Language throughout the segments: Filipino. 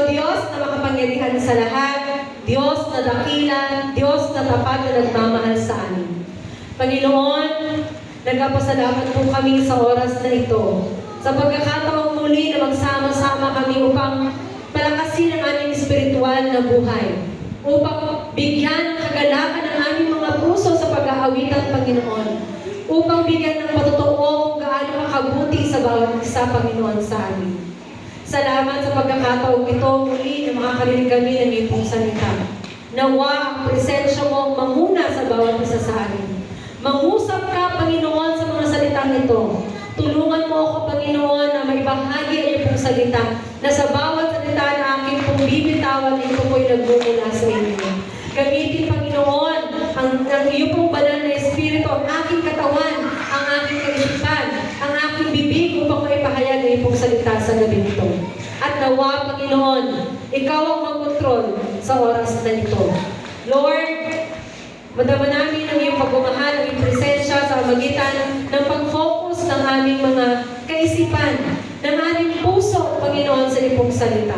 Diyos na makapangyarihan sa lahat, Diyos na dakila, Diyos na tapat na nagmamahal sa amin. Panginoon, nagpapasalamat po kami sa oras na ito. Sa pagkakataong muli na magsama-sama kami upang palakasin ang aming espiritual na buhay. Upang bigyan ng kagalakan ang aming mga puso sa pag-aawitan, Panginoon. Upang bigyan ng patotoo kung gaano makabuti sa bawat isa, Panginoon, sa amin. Salamat sa pagkakataong ito muli na makakarinig kami ng iyong pong salita. Nawa ang presensya mo mamuna sa bawat isa sa amin. Mangusap ka, Panginoon, sa mga salitang ito. Tulungan mo ako, Panginoon, na maibahagi ang iyong pong salita, na sa bawat salita na aking pong bibitawan, ito po'y nagmumula sa inyo. Gamitin, Panginoon, ang iyong pong banal na Espiritu, ang aking katawan, ang aking kaisipan, ang aking bibig upang maipahayag ang iyong pong salita sa gabi nito. At nawa, Panginoon, ikaw ang magkontrol sa oras na ito. Lord, madama namin ang iyong pagmamahal, ang iyong presensya sa magitan ng pag-focus ng aming mga kaisipan, ng aming puso, Panginoon, sa iyong pong salita.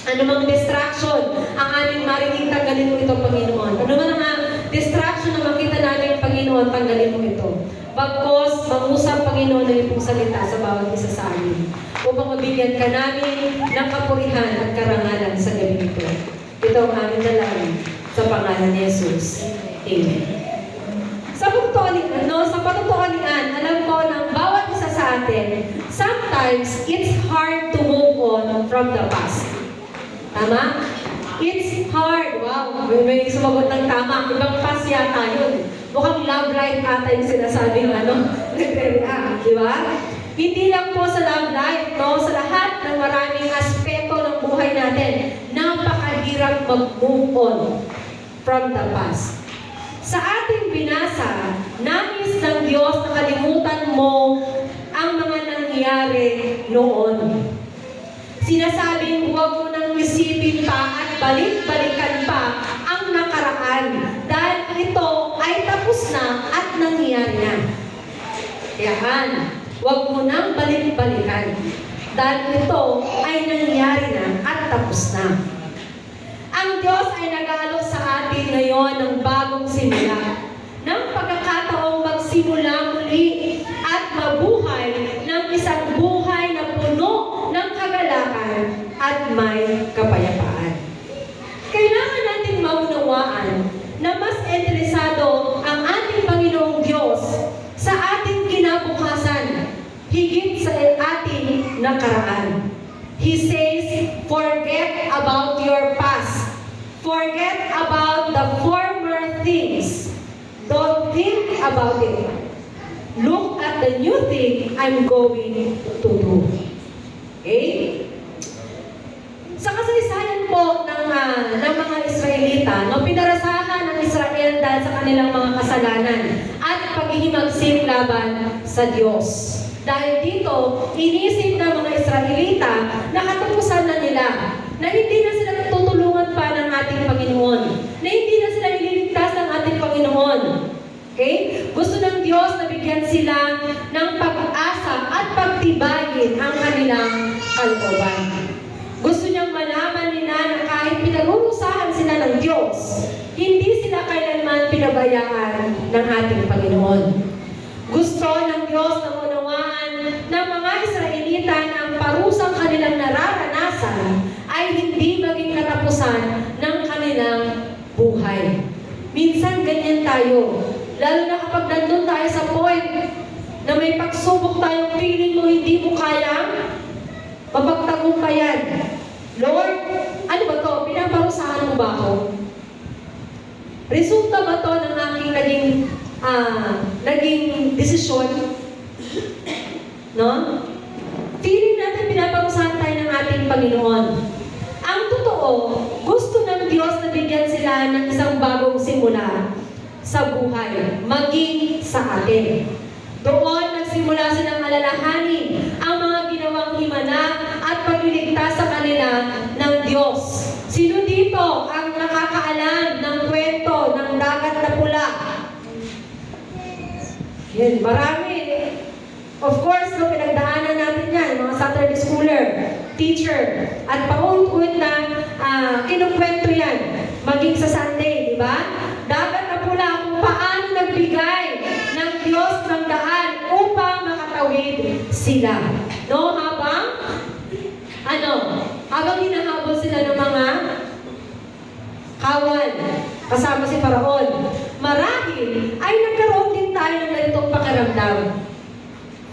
Ano mang distraction ang aming marinig, tanggalin mo ito, Panginoon. Ano man ang distraction na makita namin, Panginoon, tanggalin mo ito. Bagkos, mangusap, Panginoon, ng iyong pong salita sa bawat isa sa amin. Upang mabigyan ka namin ng kapurihan at karangalan sa gabi nito. Ito ang aming dalangin sa pangalan ni Jesus. Amen. Sa pagtutualian, alam ko ng bawat isa sa atin, sometimes it's hard to move on from the past. Tama? It's hard. Wow, may sumagot ng tama. Ibang past yata yun. Mukhang love life ata yung sinasabing nagre-react. Di ba? Hindi lang po sa love life, no? Sa lahat ng maraming aspeto ng buhay natin, napakahirap mag-move on from the past. Sa ating binasa, nais ng Diyos na kalimutan mo ang mga nangyari noon. Sinasabing huwag mo nang isipin pa at balik-balikan pa ang nakaraan dahil ito ay tapos na at nangyari na. Kaya huwag mo nang balik-balikan dahil ito ay nangyari na at tapos na. Ang Diyos ay nag-aalok sa atin ngayon ng bagong simula, ng pagkakataong magsimula muli at mabuhay ng isang buhay na puno ng kagalakan at may kapayapaan. Kailangan natin maunawaan na mas interesado ang ating Panginoong Diyos sa ating kinabukasan, higit sa ating nakaraan. He says, forget about your past. Forget about the former things. Don't think about it. Look at the new thing I'm going to do. Okay? Sa kasaysayan po ng mga Israelita, pinarasahan ng Israel dahil sa kanilang mga kasalanan at paghihimagsik laban sa Diyos. Dahil dito, inisip ng mga Israelita na katapusan na nila, na hindi na sila tutulungan pa ng ating Panginoon, na hindi na sila ililigtas ng ating Panginoon. Okay? Gusto ng Diyos na bigyan sila ng pag-asa at pagtibayin ang kanilang kalooban. Gusto niyang malaman nila na kahit pinarurusahan sila ng Diyos, hindi sila kailanman pinabayaan ng ating Panginoon. Gusto ng Diyos na unawaan ng mga Israelita na ang parusang kanilang nararanasan ay hindi maging katapusan ng kanilang buhay. Minsan ganyan tayo. Lalo na kapag nandun tayo sa point na may pagsubok tayong feeling mo hindi mo kaya, mapagtagumpayan. Lord, ano ba to? Pinaparusahan mo ba ako? Resulta ba to ng aking naging desisyon? No? Feeling natin pinaparusahan tayo ng ating Panginoon. Ang totoo, gusto ng Diyos na bigyan sila ng isang bagong simula sa buhay, maging sa atin. Doon nagsimula silang alalahanin ang mga ginawang himala at pagliligtas sa kanila ng Diyos. Sino dito ang nakakaalam ng kwento ng dagat na pula? Yan, marami. Of course, pinagdaanan natin yan, mga Saturday schooler, teacher, at paulit-ulit na kinukwento yan. Maging sa Sunday, di ba? Dapat na pula kung paano nagbigay ng Diyos ng daan upang makatawid sila. No? Habang hinahabol sila ng mga kawan, kasama si Faraon, marahil ay nagkaroon din tayo ng ganitong pakiramdam.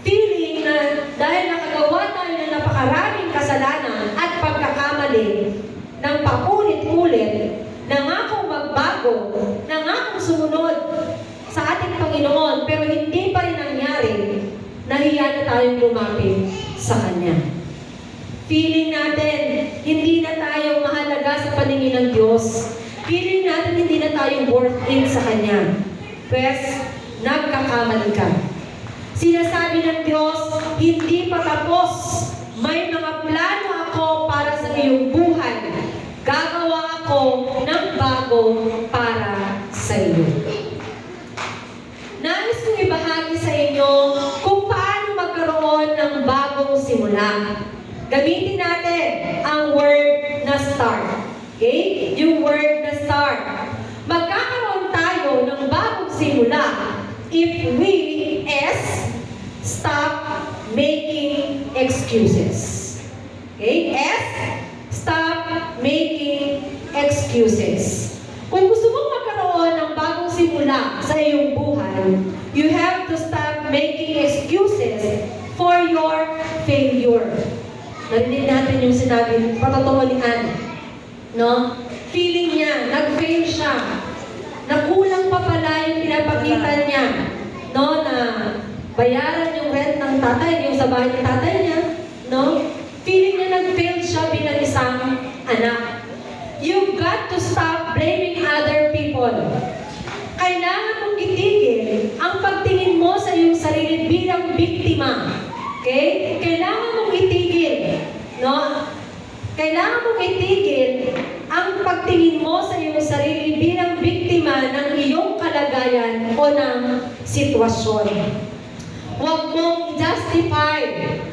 Feeling na dahil nakagawa tayo ng napakaraming kasalanan at pagkakamali ng paulit-ulit, nangakong magbago, nangakong sumunod sa ating Panginoon, pero hindi pa rin nangyari, nahiya na tayong lumapit sa Kanya. Feeling natin, hindi na tayo mahalaga sa paningin ng Diyos. Feeling natin, hindi na tayo worth it sa Kanya. Pues, nagkakamali ka. Sinasabi ng Diyos, hindi pa tapos. May mga plano ako para sa iyong buhay. Gagawa ako ng bago para sa iyo. Nais kong ibahagi sa inyo kung paano magkaroon ng bagong simula. Gamitin natin ang word na start. Okay? Yung word na start. Magkakaroon tayo ng bagong simula if we stop making excuses. Okay? Stop making excuses. Kung gusto mong magkaroon ng bagong simula sa iyong buhay, you have to stop making excuses for your failure. Narinig natin yung sinabi, patotoo ni Anne. No? Feeling niya, nag-fail siya. Nakulang pa pala yung pinapakita niya. No? Na bayaran yung rent ng tatay, yung sa bahay ng tatay niya. No? Feeling niya nag-fail siya bilang isang anak. You've got to stop blaming other people. Kailangan mong itigil ang pagtingin mo sa iyong sarili bilang biktima. Okay? Kailangan mong itigil. No? Kailangan mong itigil ang pagtingin mo sa iyong sarili bilang biktima ng iyong kalagayan o ng sitwasyon. Huwag mong justify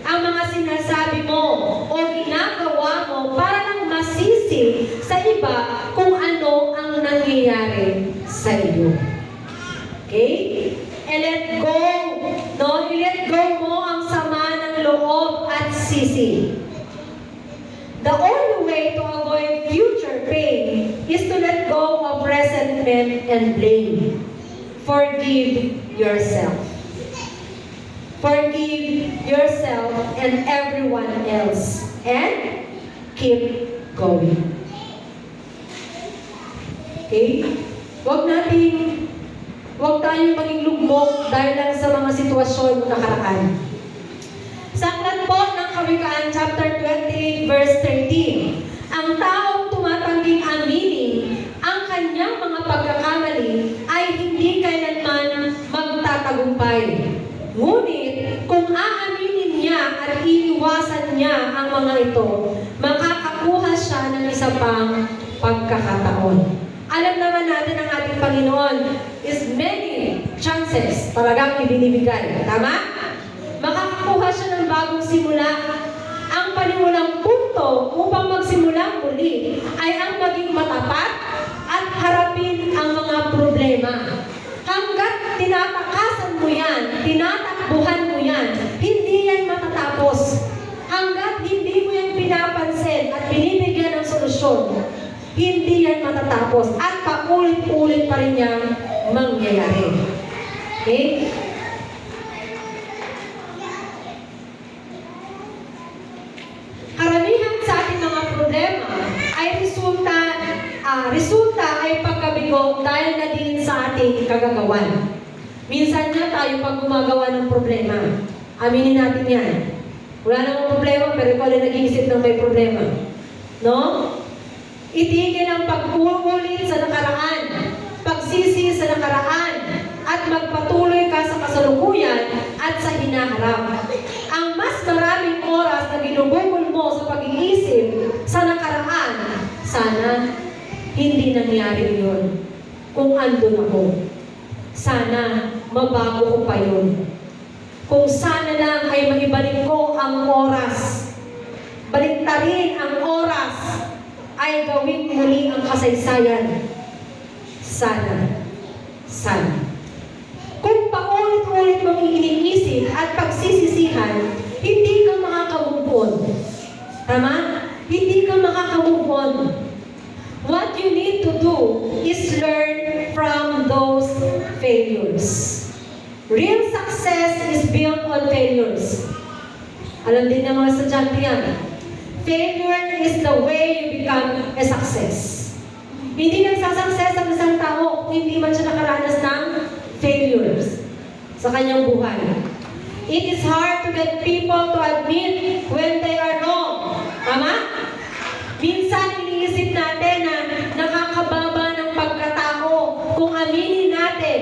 ang mga sinasabi mo o ginagawa mo para lang masisi sa iba kung ano ang nangyayari sa iyo. Okay? I-let go. No? I-let go mo ang sama ng loob at sisi. The only way to avoid future pain is to let go of resentment and blame. Forgive yourself. Forgive yourself and everyone else. And keep going. Okay? Huwag tayong maging lugmok dahil lang sa mga sitwasyon na nakaraan. Sa aklat po ng Kawikaan, chapter 28, verse 13, ang taong tumatangging aminin ang kanyang mga pagkakamali ay hindi kailanman magtatagumpay. Ngunit, kung aaminin niya at iiwasan niya ang mga ito, makakakuha siya ng isa pang pagkakataon. Alam naman natin ang ating Panginoon is many chances talagang ibinibigay. Tama? Makakakuha siya ng bagong simula. Ang panimulang punto upang magsimula muli ay ang maging matapat at harapin ang mga problema. Hanggat tinatakasan mo yan, tinatakbuhan mo yan, hindi yan matatapos. Hanggat hindi mo yan pinapansin at binibigyan ng solusyon, hindi yan matatapos at paulit-ulit pa rin yan mangyayari. Okay? Karamihan sa ating mga problema ay resulta ay pagkabigo dahil na din sa ating kagagawan. Minsan na tayo pag gumagawa ng problema. Aminin natin yan. Wala namang problema pero ikaw ay nag-iisip ng may problema. No? Itigil ang pag-uulit sa nakaraan, pagsisi sa nakaraan, at magpatuloy ka sa kasalukuyan at sa hinaharap. Ang mas maraming oras na ginugugol mo sa pag-iisip sa nakaraan, sana hindi nangyari yun. Kung andun ako, sana mabago ko pa yun. Kung sana lang ay maibalik ko ang oras, baliktarin ang oras, ay gawing muli ang kasaysayan. Sana. Sana. Kung paulit-ulit mong iniisip at pagsisisihan, hindi ka makaka-move on. Tama? Hindi ka makaka-move on. What you need to do is learn from those failures. Real success is built on failures. Alam din ng mga estudyante yan. Failure is the way you become a success. Hindi nagsasucess ang isang tao kung hindi man siya nakaranas ng failures sa kanyang buhay. It is hard to get people to admit when they are wrong. Tama? Minsan iniisip natin na nakakababa ng pagkatao kung aminin natin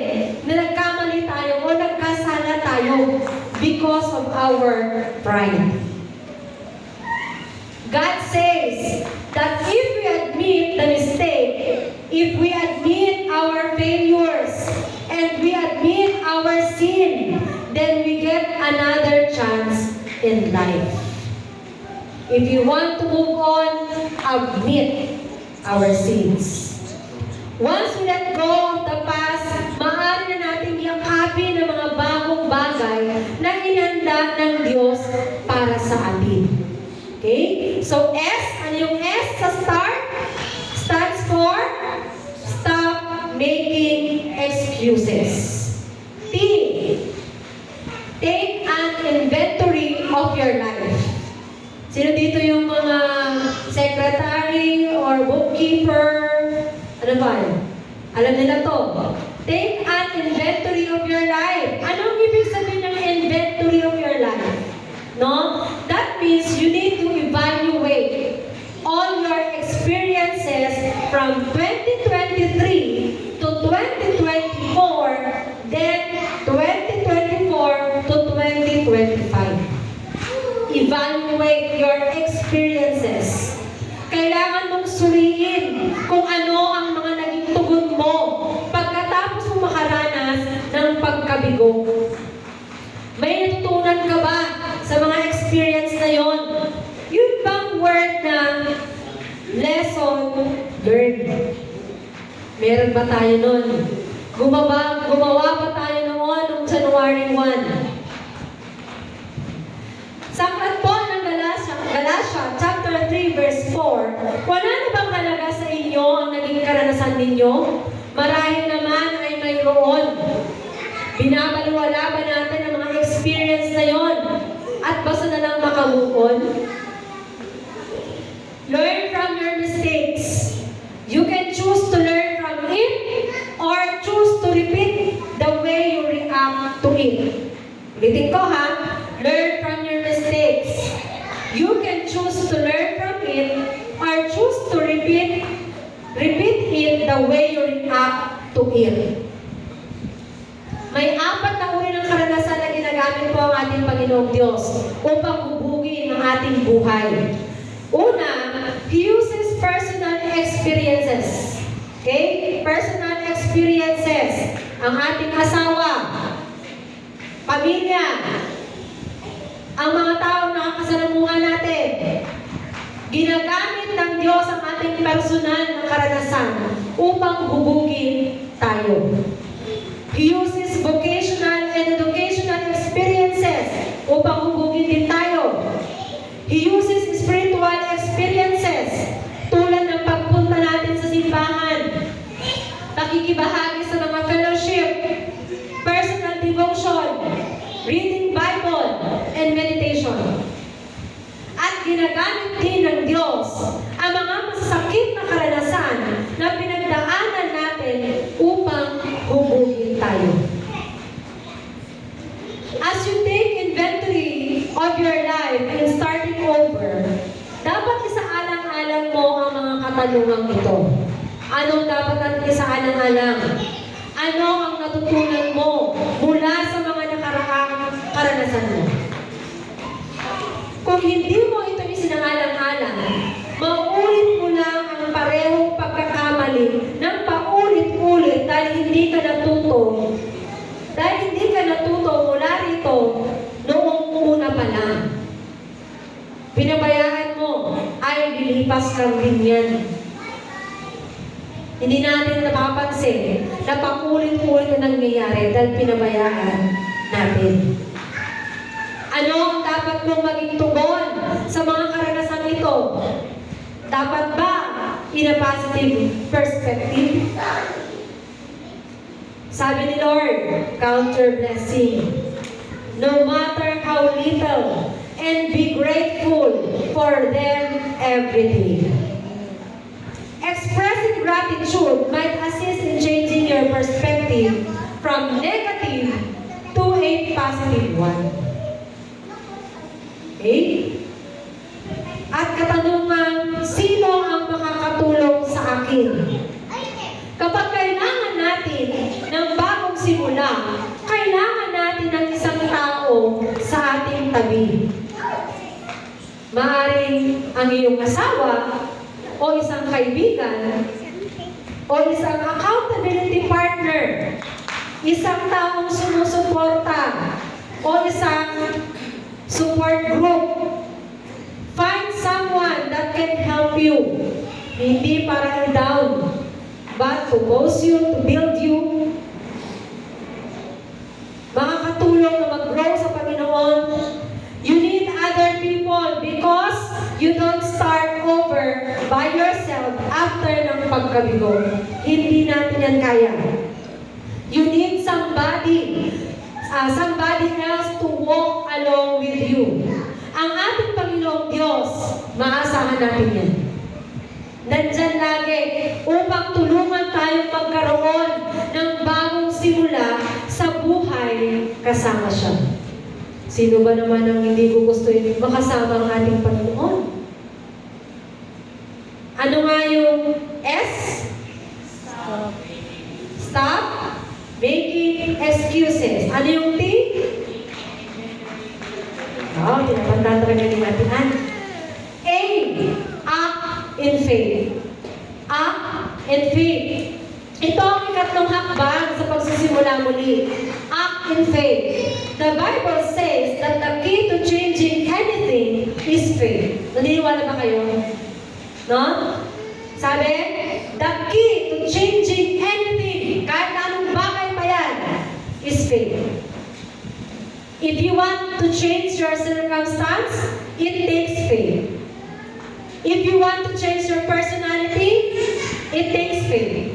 na nagkamali tayo o nagkasala tayo because of our pride. God says that if we admit the mistake, if we admit our failures, and we admit our sin, then we get another chance in life. If you want to move on, admit our sins. Once we let go of the past, maaari na natin yakapin ang mga bagong bagay na inanda ng Diyos para sa atin. Okay? So S, ano yung S sa start? Stands for stop making excuses. T, take an inventory of your life. Sino dito yung mga secretary or bookkeeper? Ano ba yun? Alam nila to. Take an inventory of your life. Anong ibig sabihin ng inventory of your life? No? That means you need to evaluate all your experiences from 2023 to 2024, then 2024 to 2025. Evaluate your experiences. Kailangan mong suriin kung ano ang mga naging tugon mo pagkatapos mo makaranas ng pagkabigo. May natutunan ka ba sa mga experience na yon? Yun bang word na lesson learned? Meron ba tayo nun? Gumawa ba tayo noon noong January 1? Sa aklat po ng Galatia, chapter 3, verse 4, wala na bang halaga sa inyo ang naging karanasan ninyo? Marahil naman ay mayroon. Binabaliwala ba natin ang mga experience na yon? At basta na lang makamove on? Learn from your mistakes. You can choose to learn from it or choose to repeat the way you react to it. Ulitin ko ha. Learn from your mistakes. You can choose to learn from it or choose to repeat it the way you react to it. May 4 na uri ng karanasan na ginagamit po ang ating Panginoong Diyos upang hubugin ang ating buhay. Una, He uses personal experiences. Okay? Personal experiences. Ang ating asawa, pamilya, ang mga taong nakakasalamuhan natin. Ginagamit ng Diyos ang ating personal na karanasan upang hubugin tayo. He uses vocational and educational experiences upang hubugin din tayo. He uses spiritual experiences tulad ng pagpunta natin sa simbahan, pakikibahagi sa mga fellowship, personal devotion, reading Bible, and meditation. At ginagamit din ng Diyos ang mga masasakit na karanasan na pinagdaanan natin upang hubugin tayo. As you take inventory of your life and starting over, dapat isaalang-alang mo ang mga katanungang ito. Anong dapat natin isaalang-alang? Ano ang natutunan mo mula sa mga nakaraang karanasan mo? Kung hindi mo ito isinangalang-alang, mauulit mo lang ang parehong pagkakamali ng paulit-ulit dahil hindi ka natuto. Dahil hindi ka natuto mula rito noong una pa lang. Pinabayaan mo ay lilipas lang din yan. Hindi natin napapansin na paulit-ulit na nangyayari dahil pinabayaan natin. Ano ang dapat kong maging tugon sa mga karanasang ito? Dapat ba in a positive perspective? Sabi ni Lord, count your blessing, no matter how little, and be grateful for them every day. Expressing gratitude might assist in changing your perspective from negative to a positive one. Okay? At katanungan, sino ang makakatulong sa akin? Kapag kailangan natin ng bagong simula, kailangan natin ng isang tao sa ating tabi. Maaring ang iyong asawa, o isang kaibigan, o isang accountability partner, isang taong sumusuporta, o isang support group. Find someone that can help you. Hindi para i-down, but to boost you, to build you. Makakatulong na mag-grow sa Panginoon. You need other people because you don't start over by yourself after ng pagkabigo. Hindi natin yan kaya. You need somebody else to walk along with you. Ang ating Panginoong Diyos, maasahan natin yan. Nandyan lagi upang tulungan tayong magkaroon ng bagong simula sa buhay kasama siya. Sino ba naman ang hindi gugustuhin makasama ang ating Panginoon? Ano nga yung S? Stop making excuses. Ano yung T? Tinapantang talaga ni Matihan. A. Act in faith. Act in faith. Ito ang ikatlong hakbang sa pagsisimula muli. Act in faith. The Bible says that the key to changing anything is faith. Naniniwala ba kayo? No? Sabi, the key to changing anything, kahit anong bagay pa yan, is faith. If you want to change your circumstance, it takes faith. If you want to change your personality, it takes faith.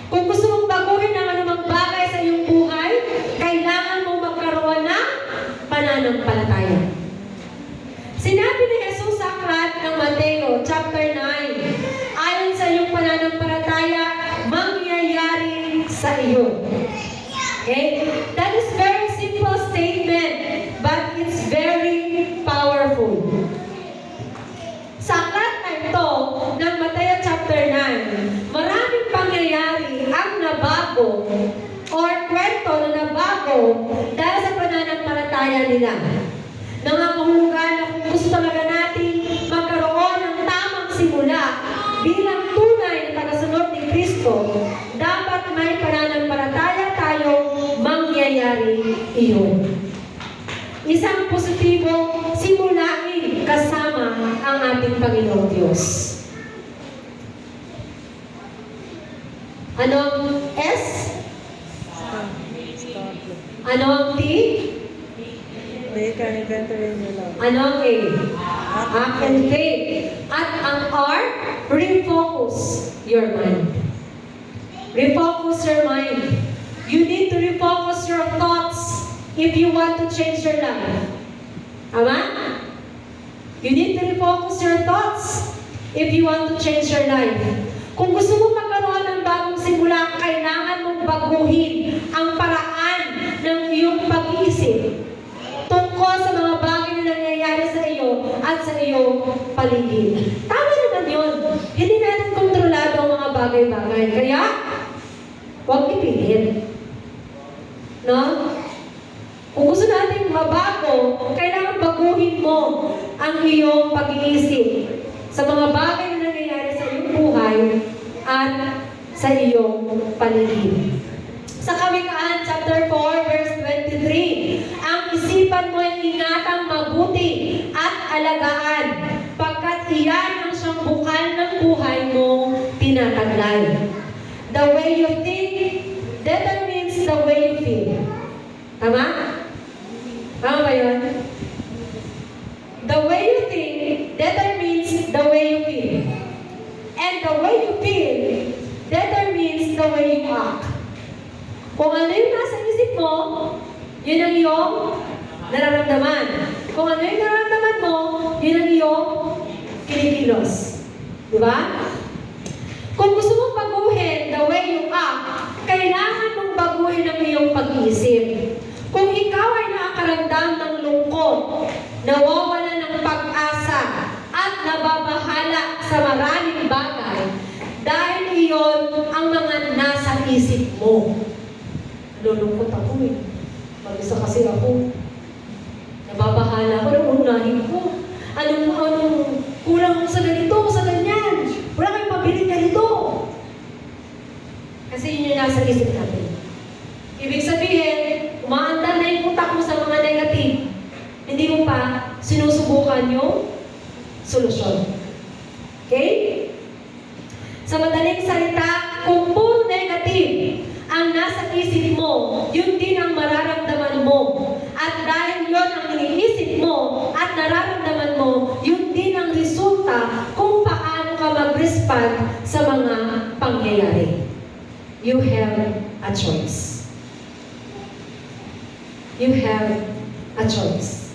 Kung gusto mong baguhin ang anumang bagay sa iyong buhay, kailangan mong magkaroon ng pananampalataya. Sinabi ni Jesus sa aklat ng Mateo, chapter 9, ayon sa iyong pananampalataya, mangyayari sa iyo. Okay? That is very simple statement, but it's very powerful. Sa aklat na ito ng Mateo chapter 9, maraming pangyayari ang nabago or kwento na nabago dahil sa pananampalataya nila. Nangangahulugan na kung gusto talaga natin magkaroon ng tamang simula bilang tunay na tagasunod ni Kristo, dapat may pananampalataya tayong mangyayari iyon. Isang positibong simulain kasama ang ating Panginoong Diyos. Ano ang S? Ano ang T? Make an inventory in your life. Ano ang A? Act and faith. At ang R, refocus your mind. Refocus your mind. You need to refocus your thoughts if you want to change your life. Tama? You need to refocus your thoughts if you want to change your life. Kung gusto mong magkaroon ng bagong simula, kailangan mong baguhin ang paraan ng iyong pag-iisip tungkol sa mga bagay na nangyayari sa iyo at sa iyong paligid. Tama naman yun. Hindi natin kontrolado ang mga bagay-bagay. Kaya, huwag ipilit. No? Kung gusto natin mabago, kailangan baguhin mo ang iyong pag-iisip sa mga bagay na nangyayari sa iyong buhay at sa iyong paligid. Sa Kawikaan, chapter 4, verse 23, ang isipan mo ay ingatang mabuti at alagaan, pagkat iyan ang siyang bukal ng buhay mo tinataglay. The way you think determines the way you feel. Tama? Tama ba yun? The way you think determines the way you feel. And the way you feel determines the way you act. Kung ano yung nasa isip mo, yun ang iyong nararamdaman. Kung ano yung nararamdaman mo, yun ang iyong kinikilos. Diba? Kung gusto mong baguhin the way you act, kailangan mong baguhin ang iyong pag-iisip. Kung ikaw ay nakakaramdam ng lungkot, nawawalan ng pag-asa, at nababahala sa maraming bagay, dahil iyon ang mga nasa isip mo. Nalulungkot ako eh. Mag-isa kasi ako. Nababahala ako, nauunahin ko. Anong kulang sa ganito, sa ganyan. Wala kayong pabiling ganito. Kasi yun yung nasa isip natin. Ibig sabihin, umaandar na yung utak mo sa mga negative. Hindi mo pa sinusubukan yung solusyon. Okay? Sa madaling salita, kung puro negative ang nasa isip mo, yun din ang mararamdaman mo. At dahil yun ang iniisip mo at nararamdaman mo, yun din ang resulta kung paano ka mag-respond sa mga pangyayari. You have a choice. You have a choice.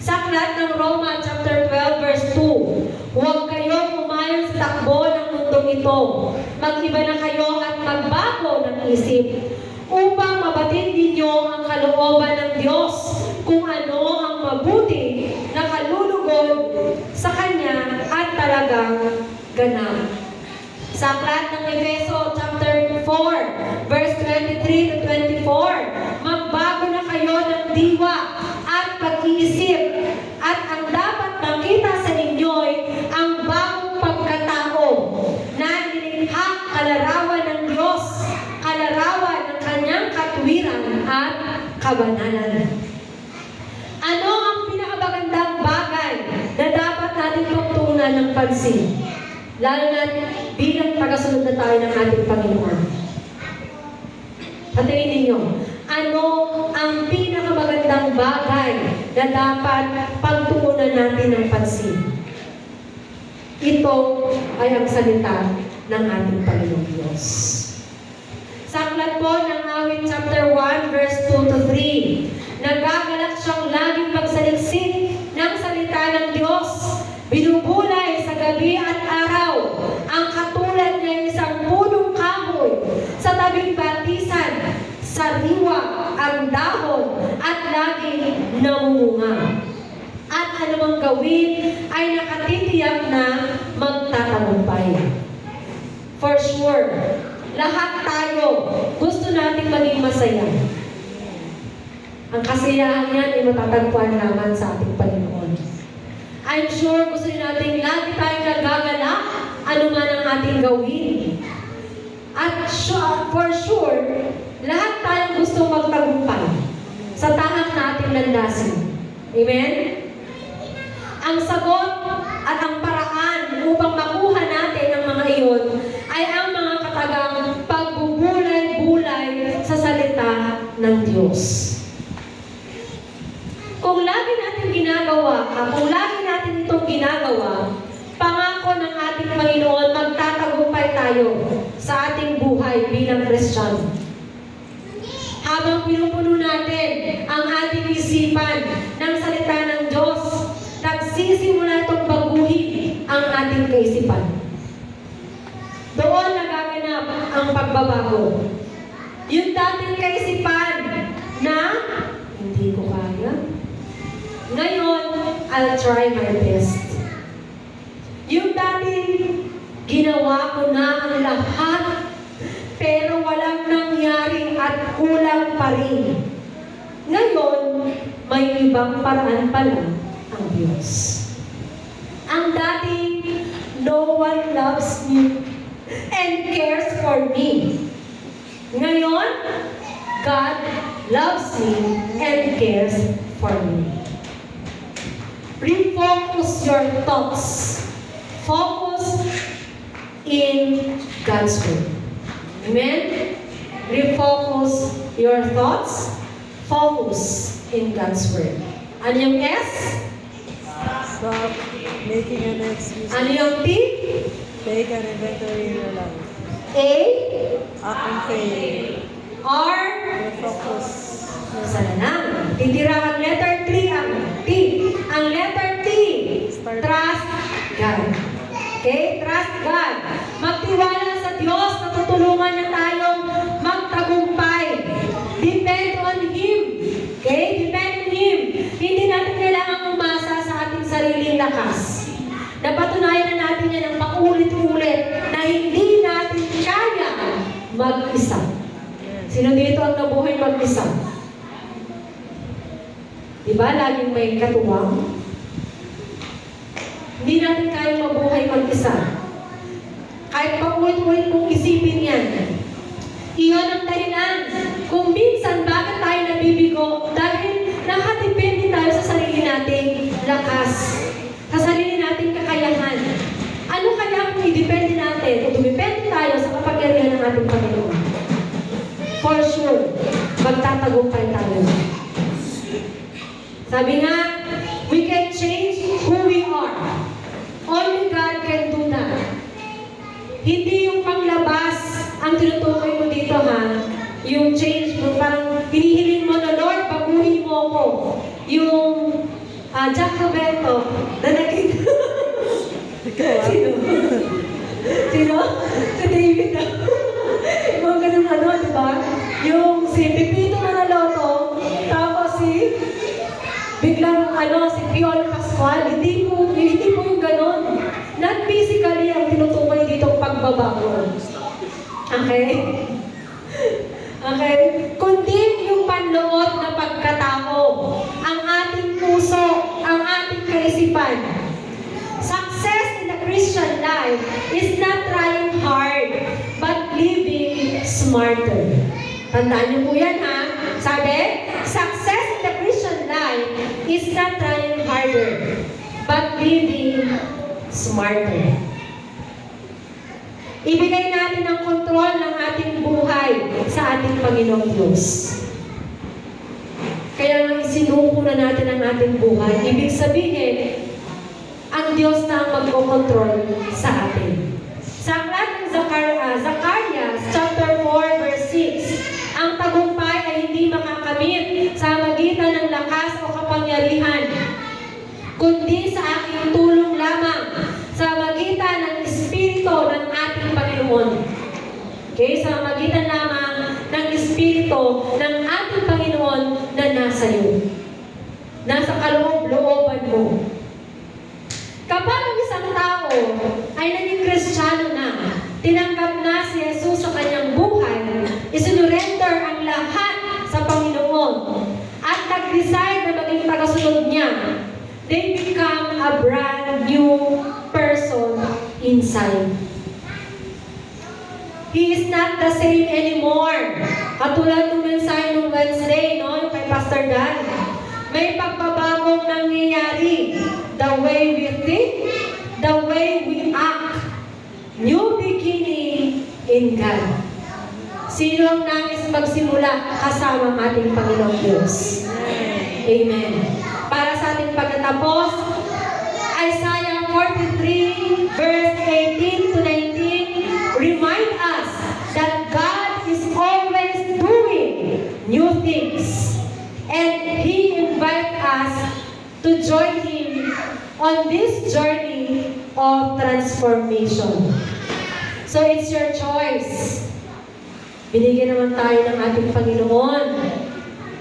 Sa aklat ng Roma chapter 12 verse 2, huwag kayong umayon sa takbo ng mundong ito. Mag-iba na kayo at magbago ng isip upang mabatid ninyo ang kalooban ng Diyos kung ano ang mabuti na kalulugod sa Kanya at talagang ganap. Sa aklat ng Efeso chapter 4 verse 23 to 24, magbago na kayo ng diwa at pag-iisip, at ang dapat makita sa inyo'y ang bagong pagkatao na nilikha kalarawan ng Diyos, kalarawan ng Kanyang katwiran at kabanalan. Ano ang pinakamagandang bagay na dapat natin pagtuunan ng pansin? Lalo na bilang tagasunod na tayo ng ating Panginoon. Patingin ninyo, ano ang pinakamagandang bagay na dapat pagtuunan natin ng pansin? Ito ay ang salita ng ating Panginoong Diyos. Sa aklat po ng Awit chapter 1 verse 2 to 3, nagagalak siyang laging magsaliksik ng salita ng Diyos. Binubulay sa gabi at araw. Ang katulad niya isang punong kahoy sa tabing batisan, sariwa ang dahon at laging namumunga. At anumang gawin ay nakatitiyak na magtatagumpay. For sure, lahat tayo gusto nating maging masaya. Ang kasiyahan yan ay matatagpuan naman sa ating Panginoon. I'm sure gusto natin lagi tayong nagagalak, ano man ang ating gawin. At for sure, lahat tayong gusto magtagumpay sa tahak nating landasin. Amen? Ang sagot at ang paraan upang makuha natin ang mga iyon ay ang mga katagang pagbubulay-bulay sa salita ng Diyos. Kung lagi natin itong ginagawa, pangako ng ating Panginoon, magtatagumpay tayo sa ating buhay bilang Kristiyano. Habang pinupuno natin ang ating isipan ng salita ng Diyos, nagsisimula itong baguhin ang ating kaisipan. Doon nagaganap ang pagbabago. Yung dating kaisipan na hindi ko kaya, ngayon, I'll try my best. Yung dating ginawa ko na ang lahat, pero walang nangyari at kulang pa rin. Ngayon, may ibang paraan pala ang Diyos. Ang dating, no one loves me and cares for me. Ngayon, God loves me and cares for me. Refocus your thoughts. Focus in God's Word. Amen? Refocus your thoughts. Focus in God's Word. Ano yung S? Stop making an excuse. Ano yung T? Take an inventory in your life. A? Act in faith. R? Refocus. Sana na. Titira ang letter 3 ang T. Ang letter T, trust God. Okay? Trust God. Magtiwala sa Diyos na tutulungan niya tayong magtagumpay. Depend on Him. Okay? Depend on Him. Hindi natin kailangan umasa sa ating sariling lakas. Napatunayan na natin yan ng paulit-ulit na hindi natin kaya mag-isa. Sino dito ang nabuhay mag-isa? Diba? Laging may katuwang. Hindi natin kaya mabuhay mag-isa. Kahit paulit-ulit mong isipin yan. Iyon ang dahilan kung minsan bakit tayo nabibigo dahil nakadepende tayo sa sarili nating lakas. Sa sarili nating kakayahan. Ano kaya kung i-depende natin o dumipende tayo sa kapangyarihan ng ating Panginoon? For sure, magtatagumpay tayo. Sabi nga, we can change who we are. Only God can do that. Hindi yung panglabas ang tinutukoy ko dito ha. Yung change mo, parang hinihiling mo na, Lord, baguhin mo ko. Yung Jack Roberto na naging... Sino? Sino? Si David na. Mga ganun ano, di ba? Yung si Pepito Manaloto, tapos si biglang si Piolo Pascual, hindi po yung ganon. Not physically ang tinutukoy dito pagbabago. Okay? Okay? Kundi yung panloob na pagkatao, ang ating puso, ang ating kaisipan. Success in the Christian life is not trying hard, but living smarter. Tandaan niyo po yan ha. Sabi, success in the Christian life is not trying harder, but living smarter. Ibigay natin ang kontrol ng ating buhay sa ating Panginoong Diyos. Kaya nga isinuko na natin ang ating buhay. Ibig sabihin, ang Diyos na ang magkokontrol sa atin. Sa aklat ng Zacarias, chapter 4, verse 6, ang tagumpay ay hindi makakamit sa magitan ng lakas o kapangyarihan, kundi sa aking tulong lamang sa magitan ng Espiritu ng ating Panginoon. Okay? Sa magitan lamang ng Espiritu ng ating Panginoon na nasa iyo. Nasa kaloob-looban mo. Kapag ang isang tao ay naging Kristiyano na, tinanggap na si Jesus sa kanyang buhay, isinurrender ang lahat sa Panginoon, at nag-decide na maging tagasunod niya, they become a brand new person inside. He is not the same anymore. Katulad ng mensahe ng Wednesday, no? Yung kay Pastor Dan. May pagbabagong nangyayari. The way we think, the way we act. New beginning in God. Sino ang nais magsimula kasama ang ating Panginoong Diyos? Amen. Para sa ating pagkatapos, Isaiah 43, verse 18 to 19, remind us that God is always doing new things. And He invites us to join Him on this journey of transformation. So it's your choice. Binigyan naman tayo ng ating Panginoon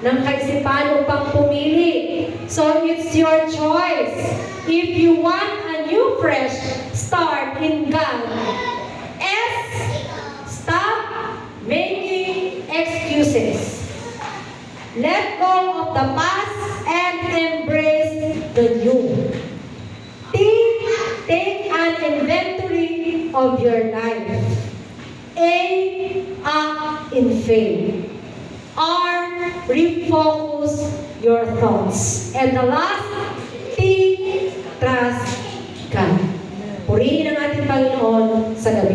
ng kaisipan upang pumili. So it's your choice. If you want a new fresh start in God, S, stop making excuses. Let go of the past and embrace the new. T, take an inventory of your life. A, act in faith. R, refocus your thoughts. And the last, T, trust God. Purihin ang ating Panginoon sa gabi.